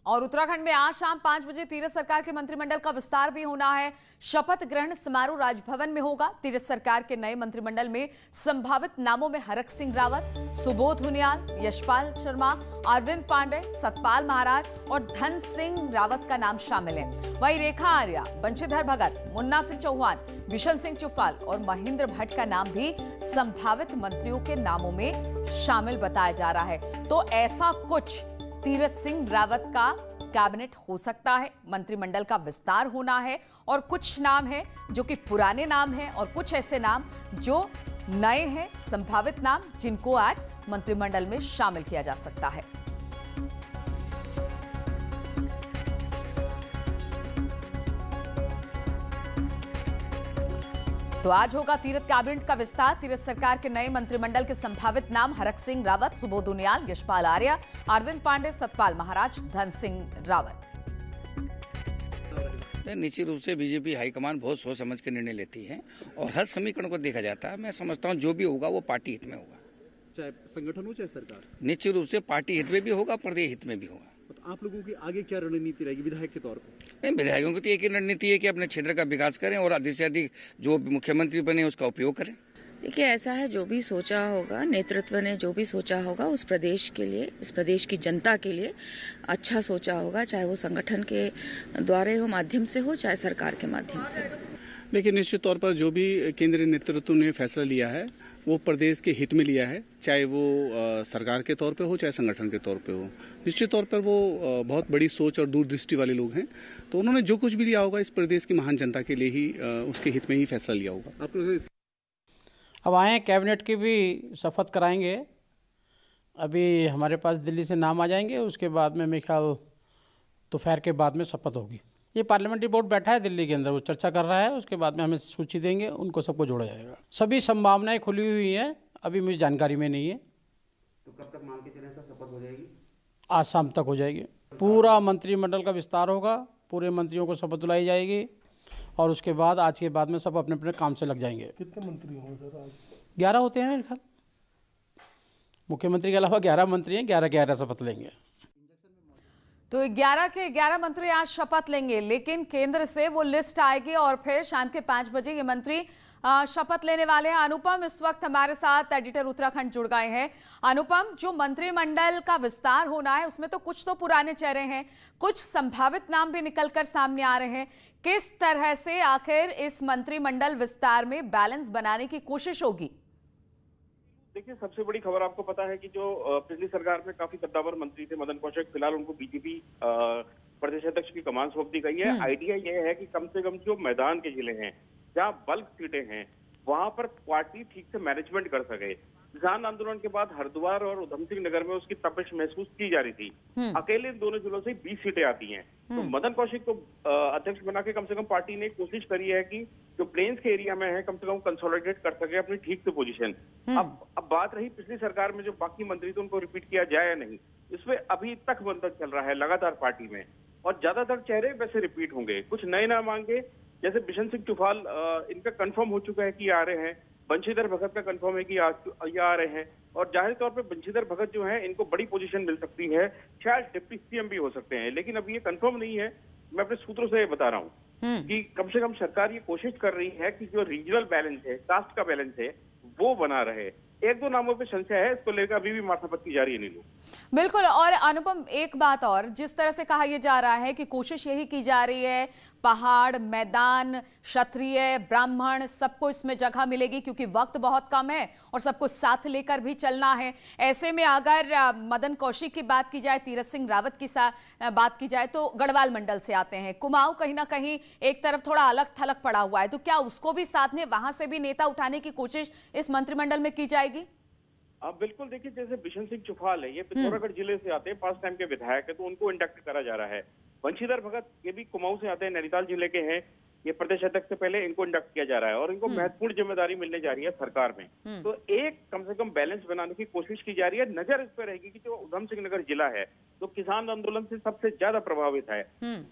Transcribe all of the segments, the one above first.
और उत्तराखंड में आज शाम 5 बजे तीरथ सरकार के मंत्रिमंडल का विस्तार भी होना है। शपथ ग्रहण समारोह राजभवन में होगा। तीरथ सरकार के नए मंत्रिमंडल में संभावित नामों में हरक सिंह रावत, सुबोध उनियाल, यशपाल शर्मा, अरविंद पांडे, सतपाल महाराज और धन सिंह रावत का नाम शामिल है। वहीं रेखा आर्या, बंशीधर भगत, मुन्ना सिंह चौहान, बिशन सिंह चुफाल और महेंद्र भट्ट का नाम भी संभावित मंत्रियों के नामों में शामिल बताया जा रहा है। तो ऐसा कुछ तीरथ सिंह रावत का कैबिनेट हो सकता है। मंत्रिमंडल का विस्तार होना है और कुछ नाम है जो कि पुराने नाम हैं और कुछ ऐसे नाम जो नए हैं, संभावित नाम जिनको आज मंत्रिमंडल में शामिल किया जा सकता है। तो आज होगा तीरथ कैबिनेट का विस्तार। तीरथ सरकार के नए मंत्रिमंडल के संभावित नाम हरक सिंह रावत, सुबोध उनियाल, यशपाल आर्या, अरविंद पांडे, सतपाल महाराज, धन सिंह रावत। निश्चित रूप से बीजेपी हाईकमान बहुत सोच समझ के निर्णय लेती है और हर समीकरण को देखा जाता है। मैं समझता हूं जो भी होगा वो पार्टी हित में होगा, चाहे संगठन हो चाहे सरकार। निश्चित रूप से पार्टी हित में भी होगा, प्रदेश हित में भी होगा। तो आप लोगों की आगे क्या रणनीति रहेगी विधायक के तौर पर? नहीं, विधायकों की तो एक ही रणनीति है कि अपने क्षेत्र का विकास करें और अधिक से अधिक जो मुख्यमंत्री बने उसका उपयोग करें। देखिए, ऐसा है, जो भी सोचा होगा, नेतृत्व ने जो भी सोचा होगा उस प्रदेश के लिए, इस प्रदेश की जनता के लिए अच्छा सोचा होगा, चाहे वो संगठन के द्वारा हो, माध्यम से हो, चाहे सरकार के माध्यम से हो। देखिए, निश्चित तौर पर जो भी केंद्रीय नेतृत्व ने फैसला लिया है वो प्रदेश के हित में लिया है, चाहे वो सरकार के तौर पे हो चाहे संगठन के तौर पे हो। निश्चित तौर पर वो बहुत बड़ी सोच और दूरदृष्टि वाले लोग हैं, तो उन्होंने जो कुछ भी लिया होगा इस प्रदेश की महान जनता के लिए ही, उसके हित में ही फैसला लिया होगा। अब आए कैबिनेट की भी शपथ कराएंगे। अभी हमारे पास दिल्ली से नाम आ जाएंगे, उसके बाद में मेरे ख्याल दोपहर के बाद में शपथ होगी। ये पार्लियामेंट्री बोर्ड बैठा है दिल्ली के अंदर, वो चर्चा कर रहा है, उसके बाद में हमें सूची देंगे, उनको सबको जोड़ा जाएगा। सभी संभावनाएं खुली हुई हैं, अभी मुझे जानकारी में नहीं है। तो कब तक मान के चलें सर शपथ हो जाएगी? आज शाम तक हो जाएगी। पूरा मंत्रिमंडल का विस्तार होगा, पूरे मंत्रियों को शपथ दिलाई जाएगी और उसके बाद आज के बाद में सब अपने अपने काम से लग जाएंगे। कितने मंत्री होंगे सर आज? 11 होते हैं मेरे ख्याल। मुख्यमंत्री के अलावा 11 मंत्री हैं, 11 शपथ लेंगे। तो 11 के 11 मंत्री आज शपथ लेंगे, लेकिन केंद्र से वो लिस्ट आएगी और फिर शाम के 5 बजे ये मंत्री शपथ लेने वाले हैं। अनुपम इस वक्त हमारे साथ एडिटर उत्तराखंड जुड़ गए हैं। अनुपम, जो मंत्रिमंडल का विस्तार होना है उसमें तो कुछ तो पुराने चेहरे हैं, कुछ संभावित नाम भी निकलकर सामने आ रहे हैं। किस तरह से आखिर इस मंत्रिमंडल विस्तार में बैलेंस बनाने की कोशिश होगी? देखिए, सबसे बड़ी खबर आपको पता है कि जो पिछली सरकार में काफी कद्दावर मंत्री थे मदन कौशिक, फिलहाल उनको बीजेपी प्रदेश अध्यक्ष की कमान सौंप दी गई है। आइडिया यह है कि कम से कम जो मैदान के जिले हैं जहां बल्क सीटें हैं वहां पर पार्टी ठीक से मैनेजमेंट कर सके। किसान आंदोलन के बाद हरिद्वार और उधम सिंह नगर में उसकी तपिश महसूस की जा रही थी। अकेले इन दोनों जिलों से 20 सीटें आती हैं। तो मदन कौशिक को अध्यक्ष बना के कम से कम पार्टी ने कोशिश करी है कि जो प्लेन्स के एरिया में है कम से कम कंसोलिडेट कर सके अपनी ठीक से पोजीशन। अब बात रही पिछली सरकार में जो बाकी मंत्री थे उनको रिपीट किया जाए या नहीं, इसमें अभी तक मंथन चल रहा है लगातार पार्टी में, और ज्यादातर चेहरे वैसे रिपीट होंगे। कुछ नए नाम आएंगे, जैसे बिशन सिंह चुफाल, इनका कंफर्म हो चुका है कि आ रहे हैं। बंशीधर भगत का कंफर्म है कि आ रहे हैं, और जाहिर तौर पे बंशीधर भगत जो है इनको बड़ी पोजीशन मिल सकती है, शायद डिप्टी सीएम भी हो सकते हैं, लेकिन अभी ये कंफर्म नहीं है। मैं अपने सूत्रों से बता रहा हूँ कि कम से कम सरकार ये कोशिश कर रही है कि जो रीजनल बैलेंस है, कास्ट का बैलेंस है, वो बना रहे। एक दो नामों पे संशय है, इसको लेकर अभी भी माथापच्ची जारी है नीलू। बिल्कुल। और अनुपम, एक बात और, जिस तरह से कहा यह जा रहा है कि कोशिश यही की जा रही है, पहाड़, मैदान, क्षत्रिय, ब्राह्मण, सबको इसमें जगह मिलेगी क्योंकि वक्त बहुत कम है और सबको साथ लेकर भी चलना है। ऐसे में अगर मदन कौशिक की बात की जाए, तीरथ सिंह रावत की बात की जाए, तो गढ़वाल मंडल से आते हैं। कुमाऊं कहीं ना कहीं एक तरफ थोड़ा अलग थलग पड़ा हुआ है, तो क्या उसको भी साथ में वहां से भी नेता उठाने की कोशिश इस मंत्रिमंडल में की जाएगी? अब बिल्कुल, देखिए, जैसे बिशन सिंह चुफाल है, ये पिथौरागढ़ जिले से आते हैं, 5 टाइम के विधायक है, तो उनको इंडक्ट करा जा रहा है। बंशीधर भगत ये भी कुमाऊं से आते हैं, नैनीताल जिले के हैं, ये प्रदेश अध्यक्ष से पहले इनको इंडक्ट किया जा रहा है और इनको महत्वपूर्ण जिम्मेदारी मिलने जा रही है सरकार में। तो एक कम से कम बैलेंस बनाने की कोशिश की जा रही है। नजर इस पर रहेगी कि जो उधम सिंह नगर जिला है, जो किसान आंदोलन से सबसे ज्यादा प्रभावित है,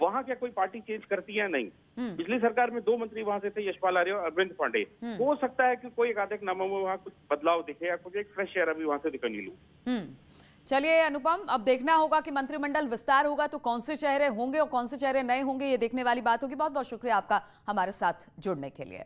वहां क्या कोई पार्टी चेंज करती है? नहीं। पिछली सरकार में 2 मंत्री वहां से थे, यशपाल आर्य और अरविंद पांडे। हो सकता है कि कोई एक आधे नामों में वहां कुछ बदलाव दिखे या कुछ एक फ्रेश एयर अभी वहां से दिखा नहीं लू। चलिए अनुपम, अब देखना होगा कि मंत्रिमंडल विस्तार होगा तो कौन से चेहरे होंगे और कौन से चेहरे नए होंगे, ये देखने वाली बात होगी। बहुत बहुत शुक्रिया आपका हमारे साथ जुड़ने के लिए।